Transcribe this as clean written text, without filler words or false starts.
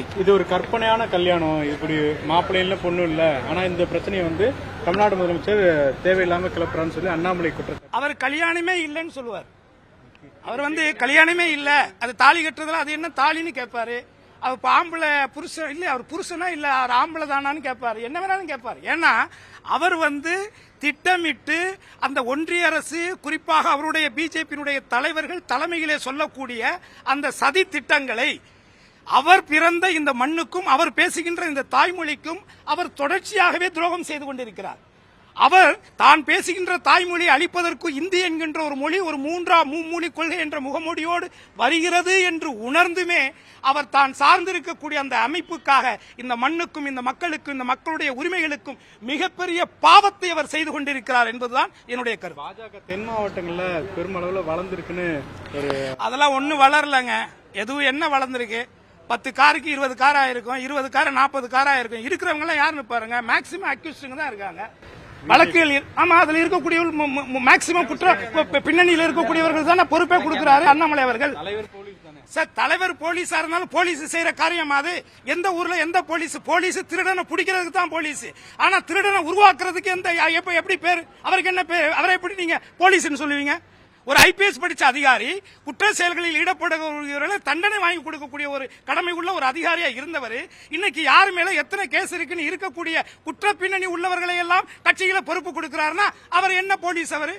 இது ஒரு கற்பனையான கல்யாணம். இப்படி மாப்பிள்ளைல பொண்ணு இல்ல. ஆனா இந்த பிரச்சனையை தமிழ்நாடு முதலமைச்சர் தேவையில்லாம கிளப்புறான்னு சொல்லி அண்ணாமலை குற்றம். அவர் கல்யாணமே இல்லைன்னு சொல்லுவார். அவர் கல்யாணமே இல்ல, அது தாலி கட்டுறதுல அது என்ன தாலின்னு கேட்பாரு. அவர் ஆம்பளை புருஷன் இல்ல, அவர் புருஷனா இல்ல, அவர் ஆம்பளை தானான்னு கேட்பாரு. என்ன வேணாலும் கேட்பாரு. ஏன்னா அவர் திட்டமிட்டு அந்த ஒன்றிய அரசு, குறிப்பாக அவருடைய பிஜேபியினுடைய தலைவர்கள் தலைமையிலே சொல்லக்கூடிய அந்த சதி திட்டங்களை அவர் பிறந்த இந்த மண்ணுக்கும் அவர் பேசுகின்ற இந்த தாய்மொழிக்கும் அவர் தொடர்ச்சியாகவே துரோகம் செய்து கொண்டிருக்கிறார். அவர் தான் பேசுகின்ற தாய்மொழி அழிப்பதற்கு இந்தி என்கின்ற ஒரு மொழி ஒரு மும்மொழி கொள்கை என்ற முகமூடியோடு வருகிறது என்று உணர்ந்துமே அவர் தான் சார்ந்திருக்கக்கூடிய அந்த அமைப்புக்காக இந்த மண்ணுக்கும் இந்த மக்களுக்கும் இந்த மக்களுடைய உரிமைகளுக்கும் மிகப்பெரிய பாவத்தை அவர் செய்து கொண்டிருக்கிறார் என்பதுதான் என்னுடைய கருத்து. பாஜக தென் மாவட்டங்கள்ல பெருமளவுல வளர்ந்திருக்குன்னு அதெல்லாம் ஒன்னும் வளரலங்க. எதுவும் என்ன வளர்ந்திருக்கு? 10 காருக்கு 20 கார் ஆயிருக்கும், 20 கார் 40 கார் ஆயிருக்கும். இருக்கிறவங்க எல்லாம் யாருன்னு பாருங்க, மேக்சிமம் அக்யூஸ்டுங்க தான் இருக்காங்க. வழக்குகள் ஆமா, அதுல இருக்கக்கூடிய மேக்சிமம் குற்ற பின்னணியில் இருக்கக்கூடியவர்கள் தானே பொறுப்பே கொடுக்கிறாரு அண்ணாமலை அவர்கள். சார், தலைவர் போலீஸா இருந்தாலும் போலீஸ் செய்யற காரியம் அது. எந்த ஊர்ல எந்த போலீஸ் திருடனை பிடிக்கிறதுக்கு தான் போலீஸ். ஆனா திருடனை உருவாக்குறதுக்கு எப்படி பேரு? அவருக்கு என்ன பேரு? அவரை எப்படி நீங்க போலீஸ்னு சொல்லுவீங்க? ஒரு ஐபிஎஸ் படிச்ச அதிகாரி குற்ற செயல்களில் ஈடுபடுகிறவர்களை தண்டனை வாங்கி கொடுக்கக்கூடிய ஒரு கடமை உள்ள ஒரு அதிகாரியா இருந்தவர் இன்னைக்கு யார் மேல எத்தனை கேஸ் இருக்குன்னு இருக்கக்கூடிய குற்ற பின்னணி உள்ளவர்களை எல்லாம் கட்சியில பொறுப்பு கொடுக்கிறாருன்னா அவர் என்ன போலீஸ்? அவரு